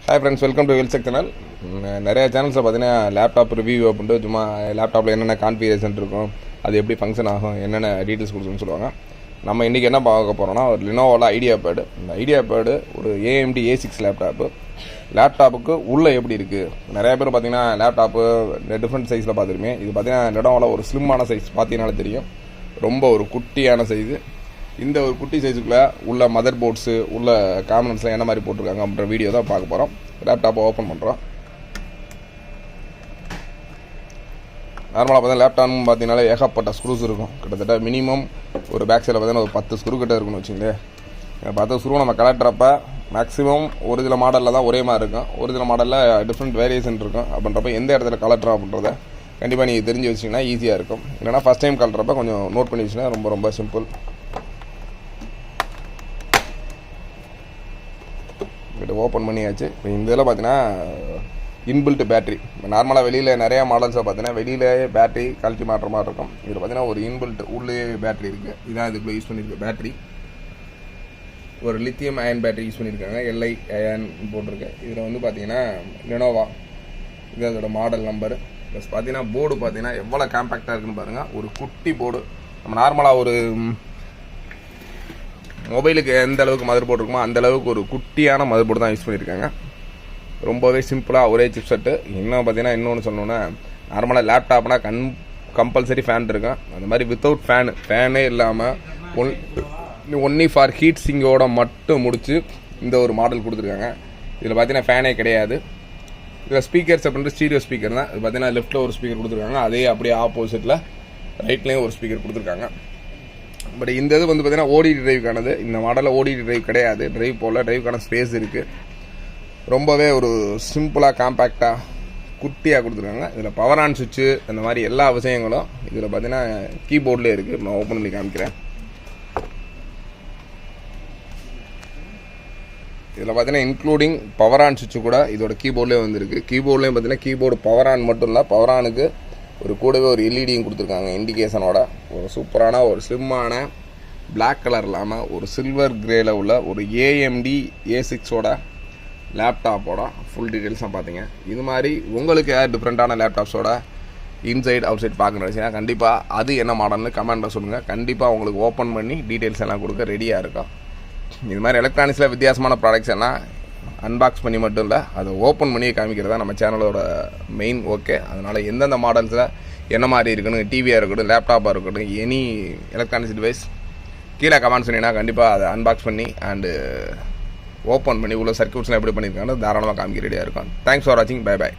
Hi friends, welcome to வெல்செக் channel. நிறைய சேனல்ஸில் பார்த்தீங்கன்னா லேப்டாப் ரிவ்யூ அப்படின்ட்டு சும்மா லேப்டாப்பில் என்னென்ன கான்ஃபிகரேஷன் இருக்கும், அது எப்படி ஃபங்க்ஷன் ஆகும், என்னென்ன டீட்டெயில்ஸ் கொடுக்குன்னு சொல்லுவாங்க. நம்ம இன்றைக்கி என்ன பார்க்க போகிறோம்னா, ஒரு லினோவோவில் ஐடியா பேடு. இந்த ஐடியா பேடு ஒரு AMD A6 லேப்டாப்புக்கு உள்ளே எப்படி இருக்குது. நிறைய பேர் பார்த்தீங்கன்னா லேப்டாப்பு டிஃப்ரெண்ட் சைஸில் பார்த்துருமே. இது பார்த்தீங்கன்னா லினோவோவில் ஒரு ஸ்லிம்மான சைஸ் பார்த்தீங்கன்னாலே தெரியும். ரொம்ப ஒரு குட்டியான சைஸு. இந்த ஒரு குட்டி சைஸுக்குள்ளே உள்ள மதர் போர்ட்ஸு உள்ள காம்பனன்ட்ஸ்லாம் என்ன மாதிரி போட்டிருக்காங்க அப்படின்ற வீடியோ தான் பார்க்க போகிறோம். லேப்டாப்பை ஓப்பன் பண்ணுறோம். நார்மலாக பார்த்தா லேப்டாப்னு பார்த்தீங்கன்னாலே ஏகப்பட்ட ஸ்க்ரூஸ் இருக்கும். கிட்டத்தட்ட மினிமம் ஒரு பேக் சைடில் பார்த்தீங்கன்னா ஒரு 10 ஸ்க்ரூ கிட்ட இருக்குன்னு வச்சுங்களேன். 10 ஸ்க்ரூ நம்ம கலட்டுறப்ப மேக்ஸிமம் ஒரு சில மாடலில் தான் ஒரே மாதிரி இருக்கும், ஒரு சில மாடலில் டிஃப்ரெண்ட் வேரியேஷன் இருக்கும். அப்படின்றப்ப எந்த இடத்துல கலட்டுறோம் அப்படின்றத கண்டிப்பாக நீங்கள் தெரிஞ்சு வச்சிங்கன்னா ஈஸியாக இருக்கும். இல்லைனா ஃபஸ்ட் டைம் கலட்டுறப்ப கொஞ்சம் நோட் பண்ணி வச்சுன்னா ரொம்ப சிம்பிள். ஓப்பன் பண்ணியாச்சு. இப்போ இந்த இதில் பார்த்தீங்கன்னா இன்பில்ட் பேட்டரி. நார்மலாக வெளியில் நிறையா மாடல்ஸை பார்த்தீங்கன்னா வெளியிலே பேட்டரி கழட்டி மாட்டுற மாதிரி இருக்கும். இதில் பார்த்தீங்கன்னா ஒரு இன்பில்ட் உள்ளே பேட்டரி இருக்குது. இதுதான் இதுக்குள்ளே யூஸ் பண்ணியிருக்க பேட்டரி. ஒரு லித்தியம் அயன் பேட்டரி யூஸ் பண்ணியிருக்காங்க, LI அயன் போட்டிருக்கு. இதில் வந்து பார்த்தீங்கன்னா லெனோவா, இது அதோட மாடல் நம்பரு. ப்ளஸ் பார்த்தீங்கன்னா போர்டு பார்த்தீங்கன்னா எவ்வளோ காம்பேக்டாக இருக்குன்னு பாருங்கள். ஒரு குட்டி போர்டு. நம்ம நார்மலாக ஒரு மொபைலுக்கு எந்த அளவுக்கு மதர் போர்டு இருக்குமோ அந்த அளவுக்கு ஒரு குட்டியான மதர் போர்டு தான் யூஸ் பண்ணியிருக்காங்க. ரொம்பவே சிம்பிளாக ஒரே சிப் செட்டு. இன்னும் பார்த்தீங்கன்னா இன்னொன்று சொல்லணுன்னா, நார்மலாக லேப்டாப்னா கம்பல்சரி ஃபேன் இருக்கும். அந்த மாதிரி வித்தவுட் ஃபேனே இல்லாமல் ஒன்லி ஃபார் ஹீட் சிங்கோட மட்டும் முடித்து இந்த ஒரு மாடல் கொடுத்துருக்காங்க. இதில் பார்த்தீங்கன்னா ஃபேனே கிடையாது. இதில் ஸ்பீக்கர்ஸ் அப்படின்ட்டு ஸ்டீரியோ ஸ்பீக்கர் தான். இது பார்த்தீங்கன்னா லெஃப்ட்டில் ஒரு ஸ்பீக்கர் கொடுத்துருக்காங்க, அதே அப்படியே ஆப்போசிட்டில் ரைட்லேயும் ஒரு ஸ்பீக்கர் கொடுத்துருக்காங்க. பட் இந்த இது வந்து பார்த்தீங்கன்னா ஓடிடி டிரைவுக்கானது. இந்த மாடலில் ஓடிடி டிரைவ் கிடையாது. டிரைவ் போல் டிரைவுக்கான ஸ்பேஸ் இருக்குது. ரொம்பவே ஒரு சிம்பிளாக காம்பேக்டாக குட்டியாக கொடுத்துருக்காங்க. இதில் பவர் ஆன் சுவிட்சு அந்த மாதிரி எல்லா விஷயங்களும் இதில் பார்த்தீங்கன்னா கீபோர்ட்லேயே இருக்குது. நான் ஓப்பன் பண்ணி காமிக்கிறேன். இதில் பார்த்தீங்கன்னா இன்க்ளூடிங் பவர் ஆன் சுவிட்சு கூட இதோட கீபோர்ட்லேயே வந்துருக்கு. கீபோர்ட்லேயும் பார்த்தீங்கன்னா கீபோர்டு பவர் ஆன் மட்டும் இல்லை, பவர் ஆனுக்கு ஒரு கூடவே ஒரு எல்இடியும் கொடுத்துருக்காங்க இண்டிகேஷனோட. ஒரு சூப்பரான ஒரு ஸ்லிம்மான பிளாக் கலர் இல்லாமல் ஒரு சில்வர் கிரேல உள்ள ஒரு AMD A6 லேப்டாப்போட ஃபுல் டீட்டெயில்ஸாக பார்த்தீங்க. இது மாதிரி உங்களுக்கு ஏதாவது டிஃப்ரெண்ட்டான லேப்டாப்ஸோட இன்சைட் அவுட் சைட் பார்க்கணும் வச்சுன்னா கண்டிப்பாக அது என்ன மாடல்னு கமெண்ட்டில் சொல்லுங்கள். கண்டிப்பாக உங்களுக்கு ஓப்பன் பண்ணி டீட்டெயில்ஸ் எல்லாம் கொடுக்க ரெடியாக இருக்கும். இது மாதிரி எலக்ட்ரானிக்ஸில் வித்தியாசமான ப்ராடக்ட்ஸ் எல்லாம் அன்பாக்ஸ் பண்ணி மட்டும் இல்லை, அதை ஓப்பன் பண்ணி காமிக்கிறதா நம்ம சேனலோட மெயின். ஓகே, அதனால் எந்தெந்த மாடல்ஸில் என்ன மாதிரி இருக்குன்னு, டிவியாக இருக்கட்டும், லேப்டாப்பாக இருக்கட்டும், எனி எலக்ட்ரானிக்ஸ் டிவைஸ் கீழே கமெண்ட் சொன்னீங்கன்னா கண்டிப்பாக அதை அன்பாக்ஸ் பண்ணி அண்டு ஓப்பன் பண்ணி உள்ள சர்க்யூட்ஸ்லாம் எப்படி பண்ணியிருக்காங்கன்னு தாராளமாக காமிக்க ரெடியாக இருக்கும். தேங்க்ஸ் ஃபார் வாட்சிங். பை.